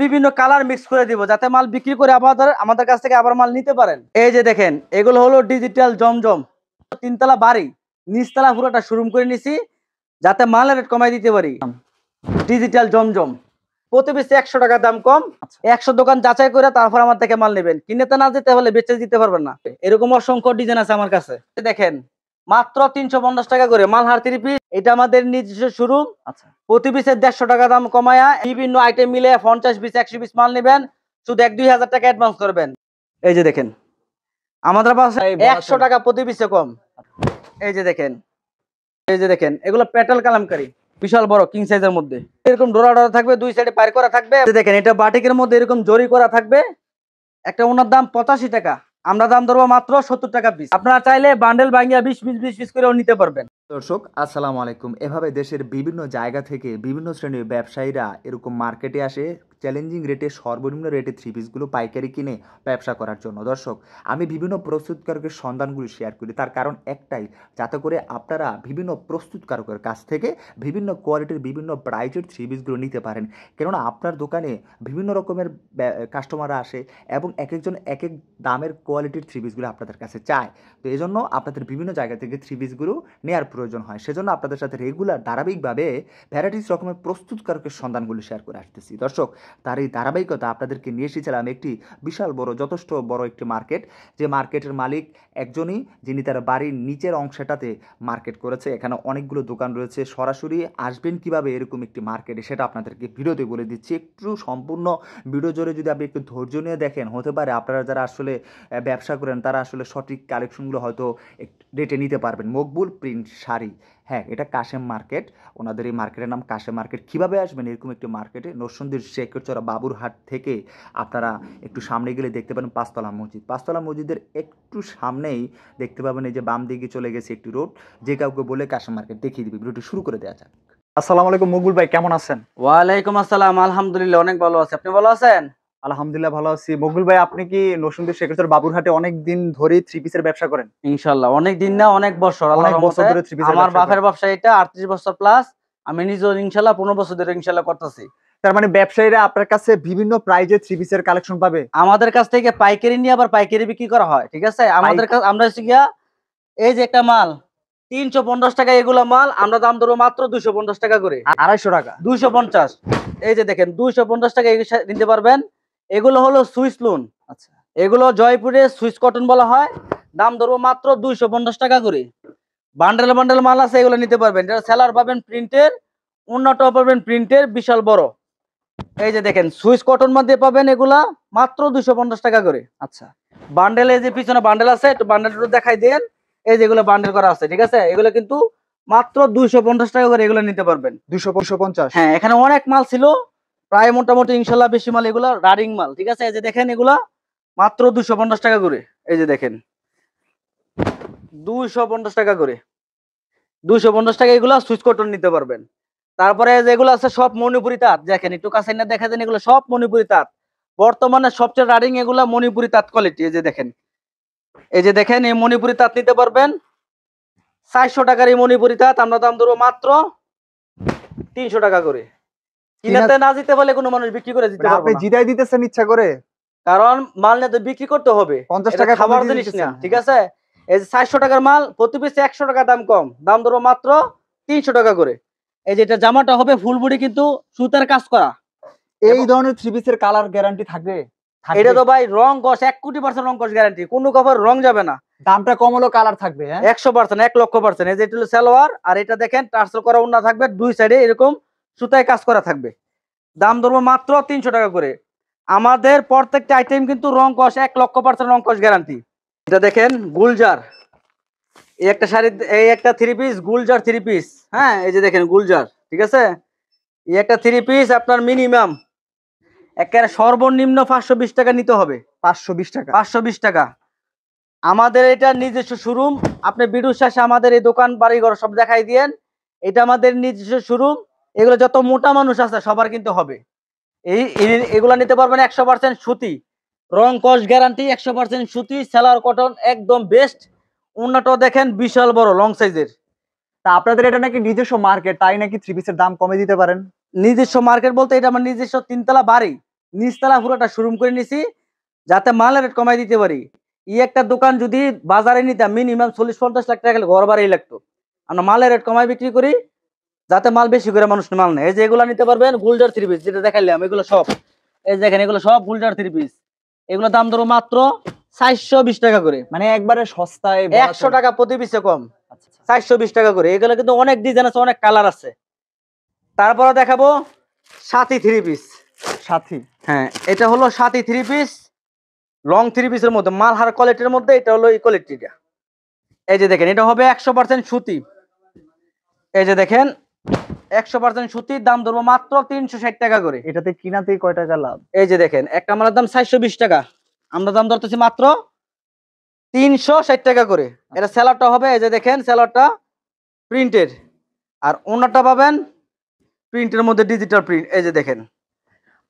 বিভিন্ন colour mix করে দিব যাতে মাল বিক্রি করে আমাদের কাছ থেকে আবার মাল নিতে পারেন। এই যে দেখেন এগুলো হলো ডিজিটাল জমজম, 3 তলা বাড়ি, নিচতলা পুরোটা শোরুম করে নিছি যাতে মালের রেট কমাই দিতে পারি। ডিজিটাল জমজম প্রতি পিস 100 টাকা দাম কম। 100 দোকান যাচাই করে তারপর আমার থেকে মাল নেবেন, কিনেতে না যেতে হলে বেচে দিতে পারবেন না। এরকম অসংখ্য ডিজাইন আছে আমার কাছে। দেখেন মাত্র 350 টাকা করে মালহার 3 পিস, এটা আমাদের নিজস্ব শোরুম। আচ্ছা, প্রতি পিসের 150 টাকা দাম কমায়া বিভিন্ন আইটেম মিলে 50 পিস 100 পিস মাল নেবেন, শুধু 1-2 হাজার টাকা অ্যাডভান্স করবেন। এই যে দেখেন আমাদের পাশে 100 টাকা প্রতি পিসে কম। এই যে দেখেন, এই যে দেখেন এগুলো পেটাল কালামকারী, বিশাল বড় কিং সাইজের মধ্যে এরকম ডোরা ডোরা থাকবে, দুই সাইডে পার করা থাকবে। দেখেন এটা বাটিকের মধ্যে এরকম জরি করা থাকবে। একটা ওনার দাম 85 টাকা, আমরা দাম ধরবো মাত্র 70 টাকা পিস। আপনারা চাইলে বান্ডেল ভাঙিয়া 20 পিস করেও নিতে পারবেন। দর্শক আসসালামু আলাইকুম। এভাবে দেশের বিভিন্ন জায়গা থেকে বিভিন্ন শ্রেণীর ব্যবসায়ীরা এরকম মার্কেটে আসে চ্যালেঞ্জিং রেটে, সর্বনিম্ন রেটে থ্রি পিসগুলো পাইকারি কিনে ব্যবসা করার জন্য। দর্শক আমি বিভিন্ন প্রস্তুতকারকের সন্ধানগুলো শেয়ার করি, তার কারণ একটাই, যাতে করে আপনারা বিভিন্ন প্রস্তুতকারকের কাছ থেকে বিভিন্ন কোয়ালিটির বিভিন্ন প্রাইজের থ্রি পিসগুলো নিতে পারেন। কেননা আপনার দোকানে বিভিন্ন রকমের কাস্টমাররা আসে এবং এক একজন এক এক দামের কোয়ালিটির থ্রি পিসগুলো আপনাদের কাছে চায়। তো এই জন্য আপনাদের বিভিন্ন জায়গা থেকে থ্রি পিসগুলো নেওয়ার প্রয়োজন হয়। সেজন্য আপনাদের সাথে রেগুলার ধারাবাহিকভাবে ভ্যারাইটিস রকমের প্রস্তুতকারকের সন্ধানগুলো শেয়ার করে আসতেছি। দর্শক তার এই ধারাবাহিকতা আপনাদেরকে নিয়ে এসেছিলাম একটি বিশাল বড়, যথেষ্ট বড় একটি মার্কেট, যে মার্কেটের মালিক একজনই, যিনি তার বাড়ির নিচের অংশটাতে মার্কেট করেছে। এখানে অনেকগুলো দোকান রয়েছে। সরাসরি আসবেন কিভাবে এরকম একটি মার্কেটে সেটা আপনাদেরকে ভিডিওতে বলে দিচ্ছি। একটু সম্পূর্ণ ভিডিও জুড়ে যদি আপনি একটু ধৈর্য নিয়ে দেখেন, হতে পারে আপনারা যারা আসলে ব্যবসা করেন তারা আসলে সঠিক কালেকশনগুলো হয়তো রেটে নিতে পারবেন। মকবুল প্রিন্ট শাড়ি, হ্যাঁ এটা কাশেম মার্কেট, ওনাদের এই মার্কেটের নাম কাশেম মার্কেট। কীভাবে আসবেন এরকম একটি মার্কেটে? নরসিংদীর শেখরচরা বাবুরহাট থেকে আপনারা একটু সামনে গেলে দেখতে পাবেন পাঁচতলা মসজিদ। পাঁচতলা মসজিদের একটু সামনেই দেখতে পাবেন এই যে বাম দিকে চলে গেছে একটি রোড, যে কাউকে বলে কাশেম মার্কেট দেখিয়ে দিবে। ভিডিওটি শুরু করে দেওয়া যাক। আসসালামু আলাইকুম মকবুল ভাই, কেমন আছেন? ওয়ালাইকুম আসসালাম, আলহামদুলিল্লাহ অনেক ভালো আছি। আপনি ভালো আছেন? আলহামদুলিল্লাহ ভালো আছি। মকবুল ভাই, আপনি কি নরসিংদীর শেখরচর বাবুরহাটে অনেক দিন ধরে থ্রি পিসের ব্যবসা করেন? ইনশাআল্লাহ অনেক দিন না, অনেক বছর। অনেক বছর ধরে থ্রি পিসের আমার বাপের ব্যবসা এটা 38 বছর প্লাস। আমি নিজেও ইনশাআল্লাহ 15 বছর ধরে ইনশাআল্লাহ করতেছি। তার মানে ব্যবসায়ীরা আপনার কাছে বিভিন্ন প্রাইজে থ্রি পিসের কালেকশন পাবে? আমাদের কাছ থেকে পাইকারি নিয়ে আবার পাইকারি বিক্রি করা হয়, ঠিক আছে? আমাদের কাছে আমরা হচ্ছে গিয়া এই যে একটা মাল 350 টাকা, এগুলো মাল আমরা দাম ধরবো মাত্র 250 টাকা করে। 250 টাকা? 250। এই যে দেখেন 250 টাকা নিতে পারবেন। এগুলো হলো সুইস লোন। আচ্ছা, এগুলো জয়পুরে সুইস কটন বলা হয়। দাম ধরবো মাত্র 250 টাকা করে। বান্ডেল বান্ডেল মাল আছে, এগুলো নিতে পারবেন। এটা সেলার পাবেন প্রিন্টের, অন্যটাও পাবেন প্রিন্টের, বিশাল বড়। এই যে দেখেন সুইস কটন মধ্যে পাবেন এগুলা মাত্র 250 টাকা করে। আচ্ছা, বান্ডেল এই যে পিছনে বান্ডেল আছে, একটু বান্ডেলটা দেখাই দেন। এই যেগুলো বান্ডেল করা আছে, ঠিক আছে? এগুলো কিন্তু মাত্র 250 টাকা করে এগুলো নিতে পারবেন। 250? হ্যাঁ, এখানে অনেক মাল ছিল, প্রায় মোটামুটি ইনশাল্লাহ বেশি মাল, এগুলো রানিং মাল, ঠিক আছে? এই যে দেখেন এগুলা মাত্র 250 টাকা করে। এই যে দেখেন 250 টাকা করে, 250 টাকা এগুলো সুইচ কটন নিতে পারবেন। তারপরে যেগুলো আছে সব মণিপুরি তাঁত, দেখেন একটু কাছে না দেখা দেন, এগুলো সব মণিপুরি তাঁত। বর্তমানে সবচেয়ে রানিং এগুলা মণিপুরি তাঁত কোয়ালিটি। এই যে দেখেন, এই যে দেখেন এই মণিপুরি তাঁত নিতে পারবেন 400 টাকার। এই মণিপুরি তাঁত আমরা দাম ধরবো মাত্র 300 টাকা করে। কিনাতে না দিতে বলে কোনো মানুষ বিক্রি করে দিতে পারবে না। আপনি জিতাই দিতেছেন ইচ্ছা করে? কারণ মাল নিয়ে তো বিক্রি করতে হবে, 50 টাকা খাবার জিনিস না, ঠিক আছে? এই যে 400 টাকার মাল, প্রতি পিস 100 টাকা দাম কম, দাম ধরবো মাত্র 300 টাকা করে। এই যে এটা জামাটা হবে ফুল বডি কিন্তু সুতার কাজ করা। এই ধরনের থ্রি পিসের কালার গ্যারান্টি থাকবে? এটা তো ভাই রং কস 1,000,000% রং কস গ্যারান্টি, কোনো কাপড় রং যাবে না। দামটা কম হলো, কালার থাকবে 100%, 1,00,000%। এই যে এটা হলো সালোয়ার, আর এটা দেখেন টার্সেল করা ওন্না থাকবে, দুই সাইডে এরকম সুতায় কাজ করা থাকবে। দাম ধরবো মাত্র 300 টাকা করে। আমাদের প্রত্যেকটা আইটেম কিন্তু রং কস 1,00,000% রং কস গ্যারান্টি। এটা দেখেন গুলজার, এই একটা শাড়ি, এই একটা three piece Gulzar three piece. হ্যাঁ, এই যে দেখেন গুলজার, ঠিক আছে? এই একটা থ্রি পিস আপনার মিনিমাম একেবারে সর্বনিম্ন 520 টাকা নিতে হবে। 520 টাকা? 520 টাকা। আমাদের এটা নিজস্ব শোরুম। আপনি ভিডিও শেষে আমাদের এই দোকান বাড়িঘর সব দেখাই দিয়েন। এটা আমাদের নিজস্ব শোরুম। এগুলো যত মোটা মানুষ আছে সবার কিন্তু হবে। এগুলো নিতে পারবেন 100% সুতি, রং কস গ্যারান্টি, 100% সুতি, সেলার কটন, একদম বেস্ট। অন্যটাও দেখেন বিশাল বড় লং সাইজের। তা আপনাদের এটা নাকি নিজস্ব মার্কেট, তাই নাকি থ্রি পিসের দাম কমে দিতে পারেন? নিজস্ব মার্কেট বলতে এটা আমার নিজস্ব 3 তলা বাড়ি, নিচতলা পুরোটা শোরুম করে নিছি যাতে মালের রেট কমাই দিতে পারি। একটা দোকান যদি বাজারে নিতাম মিনিমাম 40-50 লাখ টাকা ঘর বাড়াই লাগতো। আমরা মালের রেট কমাই বিক্রি করি যাতে মাল বেশি করে মানুষ মাল নেয়। এই যে এগুলো নিতে পারবেন গুলজার 3 পিস, যেটা দেখাইলাম এগুলো সব, এই যে দেখেন এগুলো সব গুলজার 3 পিস। এগুলো দাম ধরো মাত্র 420 টাকা করে, মানে একবারে সস্তায় 100 টাকা প্রতি পিসে কম। আচ্ছা 420 টাকা করে। এগুলো কিন্তু অনেক ডিজাইন আছে, অনেক কালার আছে। তারপরে দেখাবো সাথী 3 পিস। সাথী, হ্যাঁ, এটা হলো সাথী 3 পিস, লং 3 পিসের মধ্যে মালহার কোয়ালিটির মধ্যে। এটা হলো এই কোয়ালিটিটা। এই যে দেখেন এটা হবে 100% সুতি। এই যে দেখেন 100% সুতির, দাম ধরবো মাত্র 360 টাকা করে। এটাতে কিনাতে কয় টাকা লাভ? এই যে দেখেন একটা মালের দাম 420 টাকা, আমরা দাম ধরতেছি মাত্র 360 টাকা করে। এটা সেলারটা হবে, এই যে দেখেন সেলারটা প্রিন্টের, আর ওনারটা পাবেন প্রিন্টের মধ্যে ডিজিটাল প্রিন্ট। এই যে দেখেন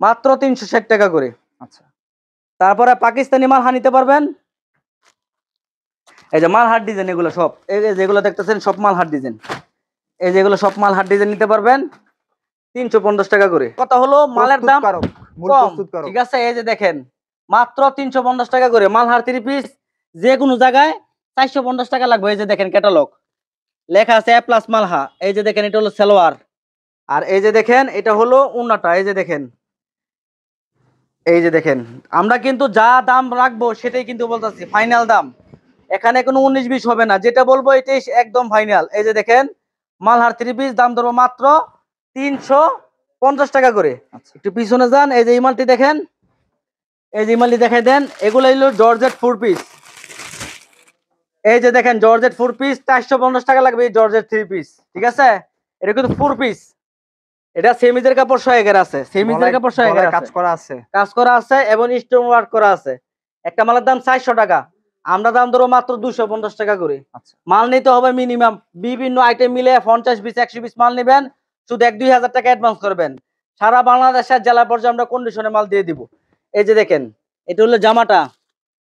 মাত্র 360 টাকা করে। আচ্ছা, তারপরে পাকিস্তানি মালহা নিতে পারবেন। এই যে মালহার ডিজাইন এগুলো সব, এই যে যেগুলো দেখতেছেন সব মালহার ডিজাইন। এই যেগুলো সব মালহার ডিজাইন নিতে পারবেন 350 টাকা করে। কথা হলো মালের দাম মূল কম, প্রস্তুতকারক। ঠিক আছে। এই যে দেখেন মাত্র 350 টাকা করে মালহার 3 পিস, যে কোনো জায়গায় 450 টাকা লাগবে। এই যে দেখেন ক্যাটালগ লেখা আছে এ প্লাস মালহা। এই যে দেখেন এটা হলো সালোয়ার, আর এই যে দেখেন এটা হলো ওন্নাটা। এই যে দেখেন, এই যে দেখেন আমরা কিন্তু যা দাম রাখবো সেটাই কিন্তু বলতেছি ফাইনাল দাম। এখানে কোনো 19-20 হবে না, যেটা বলবো এটাই একদম ফাইনাল। এই যে দেখেন মালহার 3 পিস, দাম ধরবো মাত্র 350 টাকা করে। আচ্ছা, একটু পিছনে যান, এই যে ইমালটি দেখেন, এই যে ইমালটি দেখাই দেন। এগুলো হলো জর্জেট 4 পিস। এই যে দেখেন জর্জেট 4 পিস 450 টাকা লাগবে। এই জর্জেট 3 পিস, ঠিক আছে। এটা কিন্তু 4 পিস, এটা সেমিজের কাপড় সহায়কের আছে, সেমিজের কাপড় সহায়কের কাজ করা আছে, কাজ করা আছে এবং স্টোন ওয়ার্ক করা আছে। একটা মালের দাম 400 টাকা, আমরা দাম ধরো মাত্র 250 টাকা করে। আচ্ছা, মাল নিতে হবে মিনিমাম বিভিন্ন আইটেম মিলে 50 পিস 100 পিস মাল নেবেন, শুধু 1-2 হাজার টাকা অ্যাডভান্স করবেন। সারা বাংলাদেশের জেলা পর্যায়ে আমরা কন্ডিশনে মাল দিয়ে দিব। এই যে দেখেন এটা হলো জামাটা,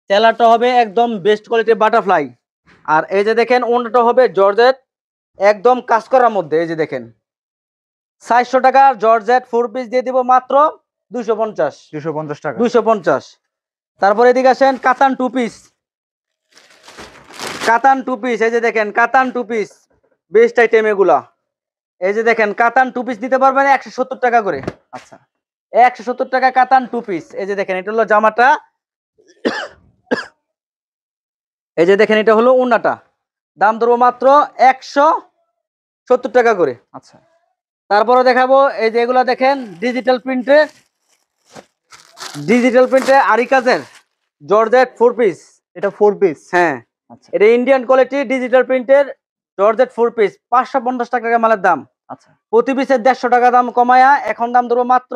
সেলারটা হবে একদম বেস্ট কোয়ালিটির বাটারফ্লাই, আর এই যে দেখেন ওন্নাটা হবে জর্জেট একদম কাজ করার মধ্যে। এই যে দেখেন 400 টাকা জর্জেট 4 পিস দিয়ে দিব মাত্র 250 টাকা। 250। তারপরে এদিকে আসেন কাতান 2 পিস, কাতান 2 পিস। এই যে দেখেন কাতান 2 পিস বেস্ট আইটেম এগুলা। এই যে দেখেন কাতান 2 পিস দিতে পারবেন 170 টাকা করে। আচ্ছা, 170 টাকা কাতান 2 পিস। এই যে দেখেন এটা হলো জামাটা, এই যে দেখেন এটা হলো ওন্নাটা, দাম ধরবো মাত্র 170 টাকা করে। আচ্ছা, তারপরে দেখাবো এই যে এগুলা দেখেন ডিজিটাল প্রিন্টে, ডিজিটাল প্রিন্টে আরি কাজের জর্জেট 4 পিস। এটা 4 পিস। হ্যাঁ, আচ্ছা, এটা ইন্ডিয়ান কোয়ালিটি ডিজিটাল প্রিন্টের জর্জেট 4 পিস 550 টাকা মালের দাম। আচ্ছা, প্রতি পিসের 150 টাকা দাম কমায়া এখন দাম ধরবো মাত্র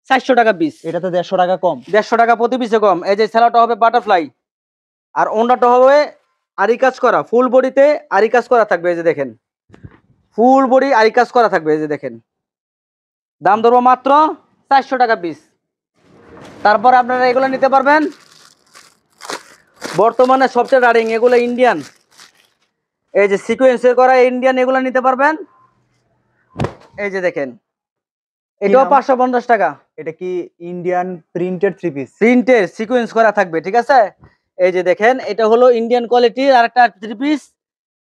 400 টাকা পিস। এটাতে 150 টাকা কম। 150 টাকা প্রতি পিসে কম। এই যে সেলাটা হবে বাটারফ্লাই, আর ওন্নাটা হবে আরি কাজ করা, ফুল বডিতে আরি কাজ করা থাকবে। এই যে দেখেন ফুল বডি আরি কাজ করা থাকবে। এই যে দেখেন দাম ধরবো মাত্র 400 টাকা পিস। তারপর আপনারা এগুলো নিতে পারবেন বর্তমানে সবচেয়ে রানিং এগুলো ইন্ডিয়ান, এই যে সিকোয়েন্সের করা ইন্ডিয়ান এগুলো নিতে পারবেন। এই যে দেখেন এটাও নাম? 550 টাকা, এটা কি ইন্ডিয়ান প্রিন্টেড 3 পিস? প্রিন্টের সিকোয়েন্স করা থাকবে, ঠিক আছে। এই যে দেখেন এটা হলো ইন্ডিয়ান কোয়ালিটির আরেকটা 3 পিস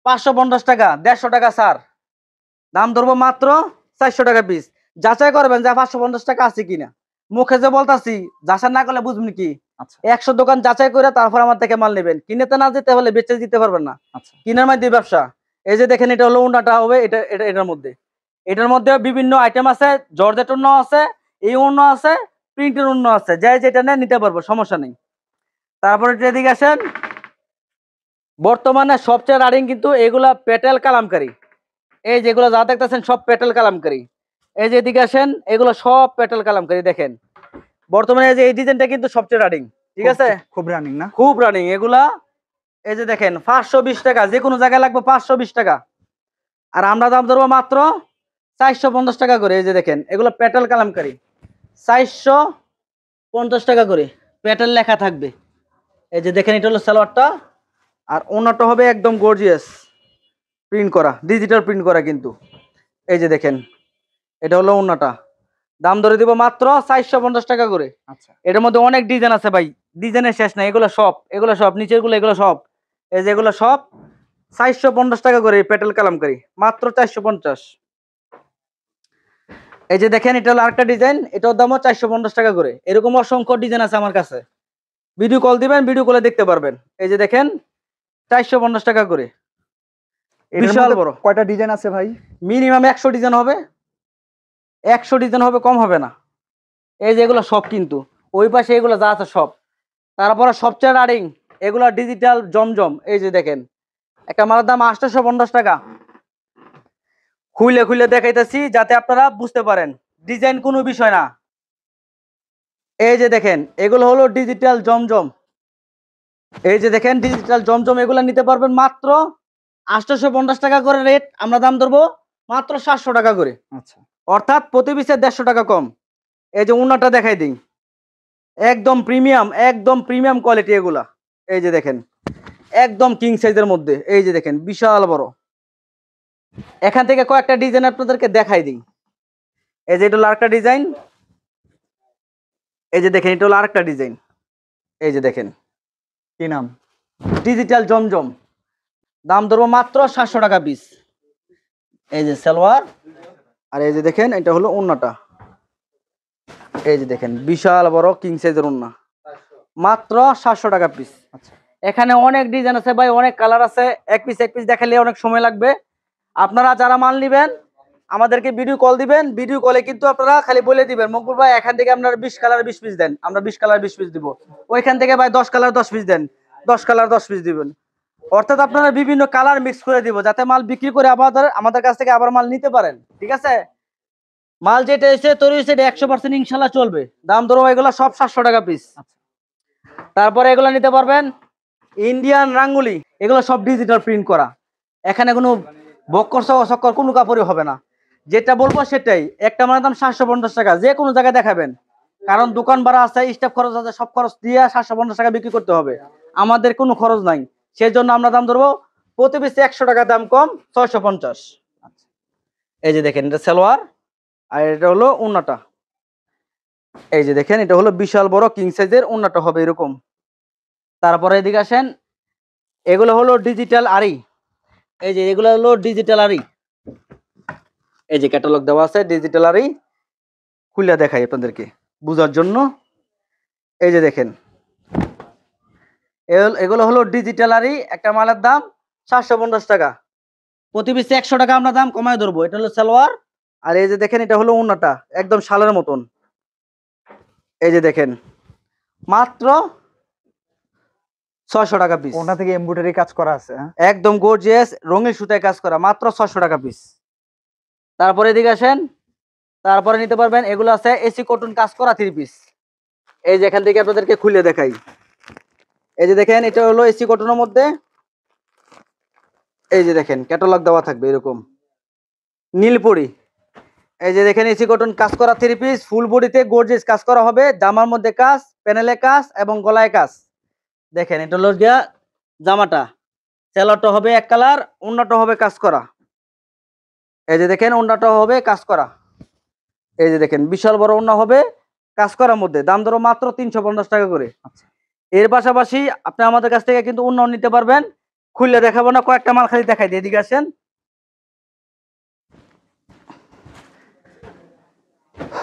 550 টাকা, 150 টাকা স্যার, দাম ধরবো মাত্র 400 টাকা পিস। যাচাই করবেন যে 550 টাকা আছে কিনা, মুখে যে বলতাছি যাচাই না করলে বুঝবেন কি। আচ্ছা, 100 দোকান যাচাই করে তারপর আমার থেকে মাল নেবেন, কিনেতে না যেতে হলে বেচে দিতে পারবেন না, আচ্ছা, কিনার মাধ্যমে ব্যবসা। এই যে দেখেন এটা হলো ওন্নাটা হবে, এটা এটা এটার মধ্যে, এটার মধ্যে বিভিন্ন আইটেম আছে, জর্জেট ওন্না আছে, এই ওন্না আছে, প্রিন্টের ওন্না আছে, যাই যেটা নেয় নিতে পারবো, সমস্যা নেই। তারপরে এদিকে আসেন বর্তমানে সবচেয়ে রানিং কিন্তু এগুলা পেটেল কালামকারী। এই যেগুলো যা দেখতেছেন সব পেটেল কালামকারী। এই যে এদিকে আসেন এগুলো সব পেটেল কালামকারী। দেখেন বর্তমানে এই যে এই ডিজাইনটা কিন্তু সবচেয়ে রানিং, ঠিক আছে, খুব রানিং না? খুব রানিং এগুলা। এই যে দেখেন 520 টাকা, যে কোনো জায়গায় লাগবে 520 টাকা, আর আমরা দাম ধরবো মাত্র 450 টাকা করে। এই যে দেখেন এগুলো পেটেল কালামকারী 450 টাকা করে, পেটেল লেখা থাকবে। এই যে দেখেন এটা হলো সালোয়ারটা, আর ওন্নাটা হবে একদম গর্জিয়াস প্রিন্ট করা, ডিজিটাল প্রিন্ট করা কিন্তু। এই যে দেখেন এটা হলো ওন্নাটা, দাম ধরে দিব মাত্র 450 টাকা করে। আচ্ছা এটার মধ্যে অনেক ডিজাইন আছে ভাই, ডিজাইনের শেষ নাই। এগুলো সব নিচের গুলো, এগুলো সব, এই যে এগুলো সব 450 টাকা করে পেটেল কালামকারী, মাত্র 450। এই যে দেখেন এটা হলো আরেকটা ডিজাইন, এটার দামও 450 টাকা করে। এরকম অসংখ্য ডিজাইন আছে আমার কাছে, ভিডিও কল দিবেন, ভিডিও কলে দেখতে পারবেন। এই যে দেখেন 450 টাকা করে, এটার বিশাল মধ্যে বড়। কয়টা ডিজাইন আছে ভাই? মিনিমাম 100 ডিজাইন হবে, 100 ডিজাইন হবে, কম হবে না। এই যে এগুলো সব কিন্তু ওই পাশে এগুলো যা আছে সব। তারপরে সবচেয়ে রানিং এগুলো ডিজিটাল জমজম। এই যে দেখেন একটা মালের দাম 850 টাকা। খুলে খুলে দেখাইতেছি যাতে আপনারা বুঝতে পারেন ডিজাইন কোনো বিষয় না। এই যে দেখেন এগুলো হলো ডিজিটাল জমজম। এই যে দেখেন ডিজিটাল জমজম, এগুলো নিতে পারবেন মাত্র 850 টাকা করে রেট। আমরা দাম ধরবো মাত্র 700 টাকা করে, আচ্ছা অর্থাৎ প্রতি পিসে 150 টাকা কম। এই যে উন্নাটা দেখাই দিই, একদম প্রিমিয়াম কোয়ালিটি এগুলা। এই যে দেখেন একদম কিং সাইজের মধ্যে, এই যে দেখেন বিশাল বড়। এখান থেকে কয়েকটা ডিজাইন আপনাদেরকে দেখাই দিই। এই যে এটা হলো আরেকটা ডিজাইন, এই যে দেখেন এটা হলো আরেকটা ডিজাইন। এই যে দেখেন কি নাম? ডিজিটাল জমজম, দাম ধরবো মাত্র 700 টাকা পিস। এই যে সালোয়ার, আর এই যে দেখেন এটা হলো ওন্নাটা। এই যে দেখেন বিশাল বড় কিং সাইজের ওন্না, মাত্র 700 টাকা পিস। আচ্ছা এখানে অনেক ডিজাইন আছে ভাই, অনেক কালার আছে, এক পিস দেখালে অনেক সময় লাগবে। আপনারা যারা মাল নিবেন আমাদেরকে ভিডিও কল দিবেন, ভিডিও কলে কিন্তু আপনারা খালি বলে দিবেন মকবুল ভাই এখান থেকে আপনারা 20 কালার 20 পিস দেন, আমরা 20 কালার 20 পিস দিব। ওইখান থেকে ভাই 10 কালার 10 পিস দেন, 10 কালার 10 পিস দিবেন। অর্থাৎ আপনারা বিভিন্ন কালার মিক্স করে দিব যাতে মাল বিক্রি করে আমাদের কাছ থেকে আবার মাল নিতে পারেন। ঠিক আছে, মাল যেটা এসে তৈরি হয়েছে এটা 100% ইনশাল্লাহ চলবে। দাম ধরো এগুলো সব 700 টাকা পিস। তারপরে এগুলো নিতে পারবেন ইন্ডিয়ান রাঙ্গুলি, এগুলো সব ডিজিটাল প্রিন্ট করা। এখানে কোনো বক্কর চক্কর কোনো কাপড়ই হবে না, যেটা বলবো সেটাই। একটা মালের দাম 750 টাকা, যে কোনো জায়গায় দেখাবেন, কারণ দোকান ভাড়া আছে, স্টাফ খরচ আছে, সব খরচ দিয়ে 750 টাকা বিক্রি করতে হবে। আমাদের কোনো খরচ নাই, সেই জন্য আমরা দাম ধরবো প্রতি পিসে 100 টাকা দাম কম, 650। এই যে দেখেন এটা সালোয়ার, আর এটা হলো ওন্নাটা। এই যে দেখেন এটা হলো বিশাল বড় কিং সাইজের ওন্নাটা হবে এরকম। তারপরে এদিকে আসেন, এগুলো হলো ডিজিটাল আরি। এই যে এগুলো হলো ডিজিটাল আরি, এই যে ক্যাটালগ দেওয়া আছে ডিজিটাল আরি, খুলে দেখাই আপনাদেরকে বুঝার জন্য। এই যে দেখেন এগুলো হলো ডিজিটাল আরি, একটা মালের দাম 750 টাকা, প্রতি পিসে 100 টাকা আমরা দাম কমায় ধরবো। এটা হলো সালোয়ার, আর এই যে দেখেন এটা হলো ওন্নাটা, একদম শালের মতন। এই যে দেখেন মাত্র 600 টাকা পিস। ওনা থেকে এমব্রয়ডারি কাজ করা আছে, হ্যাঁ? একদম গর্জিয়াস রঙের সুতায় কাজ করা, মাত্র 600 টাকা পিস। তারপরে এদিকে আসেন, তারপরে নিতে পারবেন এগুলো আছে এসি কটন কাজ করা 3 পিস। এই যে এখান থেকে আপনাদেরকে খুলে দেখাই। এই যে দেখেন এটা হলো এসি কটনের মধ্যে, এই যে দেখেন ক্যাটালগ দেওয়া থাকবে এরকম নীলপরি। এই যে দেখেন এসি কটন কাজ করা 3 পিস, ফুল বডিতে গর্জিয়াস কাজ করা হবে, জামার মধ্যে কাজ, প্যানেলে কাজ এবং গলায় কাজ। দেখেন এটা হলো গিয়া জামাটা, সেলারটা হবে এক কালার, ওন্নাটা হবে কাজ করা। এই যে দেখেন ওন্নাটা হবে কাজ করা। এই যে দেখেন বিশাল বড় ওন্না হবে কাজ করার মধ্যে, দাম ধরো মাত্র 350 টাকা করে। এর পাশাপাশি আপনি আমাদের কাছ থেকে কিন্তু ওন্নাও নিতে পারবেন। খুললে দেখাবো না, কয়েকটা মাল খালি দেখাই দিই, এদিকে আসেন।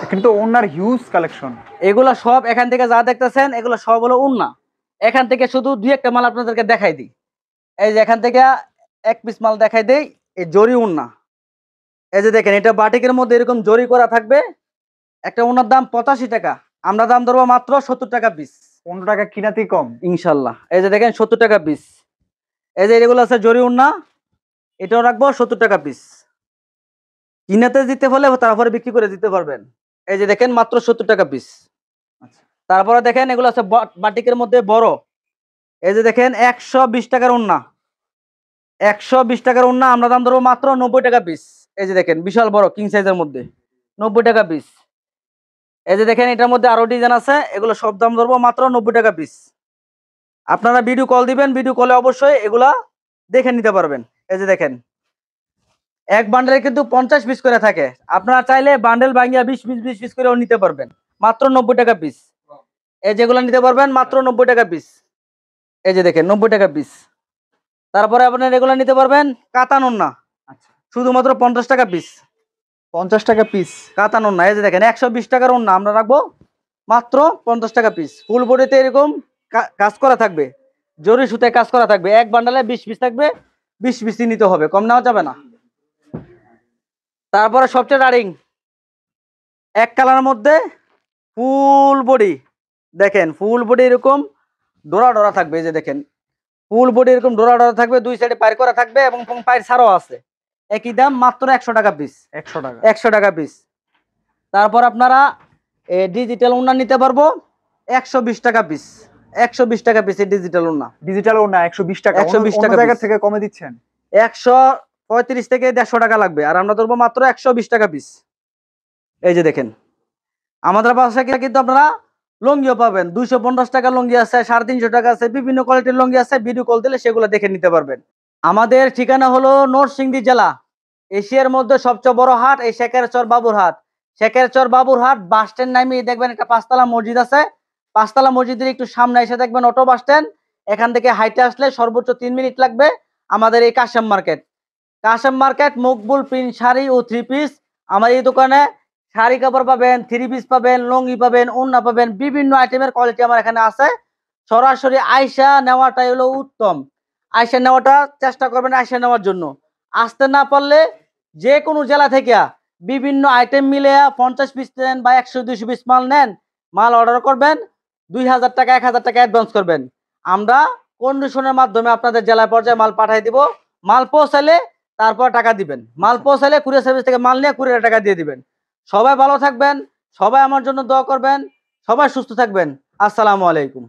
কিন্তু ওনার হিউজ কালেকশন। এগুলা সব এখান থেকে যা দেখতেছেন এগুলো সব হলো ওন্না। এখান থেকে শুধু 2-1টা মাল আপনাদেরকে দেখাই দিই। এই যে এখান থেকে এক পিস মাল দেখাই দেই, এই জরি ওন্না। এই যে দেখেন এটা বাটিকের মধ্যে এরকম জরি করা থাকবে, একটা ওন্নার দাম 85 টাকা, আমরা দাম ধরবো মাত্র 70 টাকা পিস। 15 টাকা কিনাতেই কম ইনশাল্লাহ। এই যে দেখেন 70 টাকা পিস। এই যে এগুলো আছে জরি ওন্না, এটাও রাখবো 70 টাকা পিস। কিনাতে দিতে হলে তারপরে বিক্রি করে দিতে পারবেন। এই যে দেখেন মাত্র 70 টাকা পিস। তারপরে দেখেন এগুলো আছে বাটিকের মধ্যে বড়। এই যে দেখেন 120 টাকার ওন্না, 120 টাকার ওন্না, আমরা দাম ধরবো মাত্র 90 টাকা পিস। এই যে দেখেন বিশাল বড় কিং সাইজের মধ্যে 90 টাকা পিস। এই যে দেখেন এটার মধ্যে আরো ডিজাইন আছে, এগুলো সব দাম ধরবো মাত্র 90 টাকা পিস। আপনারা ভিডিও কল দিবেন, ভিডিও কলে অবশ্যই এগুলা দেখে নিতে পারবেন। এই যে দেখেন এক বান্ডেলে কিন্তু 50 পিস করে থাকে, আপনারা চাইলে বান্ডেল ভাঙিয়া 20 পিস করেও নিতে পারবেন, মাত্র 90 টাকা পিস। এই যেগুলো নিতে পারবেন মাত্র 90 টাকা পিস, এই যে দেখেন 90 টাকা পিস। তারপরে আপনার এগুলো নিতে পারবেন কাতানোর না, আচ্ছা, শুধুমাত্র 50 টাকা পিস। 50 টাকা পিস। কাতানোর না, এই যে দেখেন 120 টাকার ওন্না আমরা রাখবো মাত্র 50 টাকা পিস। ফুল বডিতে এরকম কাজ করা থাকবে, জরি সুতায় কাজ করা থাকবে। এক বান্ডালে 20 পিস থাকবে, 20 পিসই নিতে হবে, কম নেওয়া যাবে না। তারপরে সবচেয়ে রানিং এক কালারের মধ্যে ফুল বডি, দেখেন ফুল বডি এরকম ডোরা ডোরা থাকবে, এই যে দেখেন ফুল বডি এরকম ডোরা ডোরা থাকবে, দুই সাইডে পায়ের করা থাকবে এবং পায়ের ছাড়াও আছে। একই দাম মাত্র 100 টাকা পিস। 100 টাকা। 100 টাকা পিস। তারপর আপনারা ডিজিটাল ওন্না নিতে পারবো 120 টাকা পিস। 120 টাকা পিস ডিজিটাল ওন্না। ডিজিটাল ওন্না 120 টাকা। 120 অন্য টাকা জায়গা পিস। থেকে কমে দিচ্ছেন? 135 থেকে 150 টাকা লাগবে, আর আমরা ধরবো মাত্র 120 টাকা পিস। এই যে দেখেন আমাদের পাশে কিন্তু আপনারা লুঙ্গিও পাবেন, 250 টাকা লুঙ্গি আছে, 350 টাকা আছে, বিভিন্ন কোয়ালিটির লুঙ্গি আছে। ভিডিও কল দিলে সেগুলো দেখে নিতে পারবেন। আমাদের ঠিকানা হলো নরসিংদী জেলা, এশিয়ার মধ্যে সবচেয়ে বড় হাট এই শেখেরচর বাবুরহাট। শেখেরচর বাবুরহাট বাস স্ট্যান্ড নামিয়ে দেখবেন একটা 5 তলা মসজিদ আছে, 5 তলা মসজিদের একটু সামনে এসে দেখবেন অটো বাস স্ট্যান্ড। এখান থেকে হাইটে আসলে সর্বোচ্চ 3 মিনিট লাগবে আমাদের এই Kashem market. Kashem market Makbul print sari ও 3 পিস। আমার এই দোকানে শাড়ি কাপড় পাবেন, 3 পিস পাবেন, লুঙ্গি পাবেন, ওড়না পাবেন, বিভিন্ন আইটেমের কোয়ালিটি আমার এখানে আছে। সরাসরি আয়সা নেওয়াটাই হলো উত্তম। আয়সা নেওয়াটা চেষ্টা করবেন, আয়সা নেওয়ার জন্য। আসতে না পারলে যে কোনো জেলা থেকে বিভিন্ন আইটেম মিলে 50 পিস নেন বা 100-200 পিস মাল নেন, মাল অর্ডার করবেন, 2000 টাকা 1000 টাকা অ্যাডভান্স করবেন। আমরা কন্ডিশনের মাধ্যমে আপনাদের জেলায় পর্যায়ে মাল পাঠিয়ে দিব। মাল পৌঁছালে তারপর টাকা দিবেন। মাল পৌঁছালে কুরিয়ার সার্ভিস থেকে মাল নিয়ে কুরিয়ারে টাকা দিয়ে দিবেন। সবাই ভালো থাকবেন, সবাই আমার জন্য দোয়া করবেন, সবাই সুস্থ থাকবেন। আসসালামু আলাইকুম।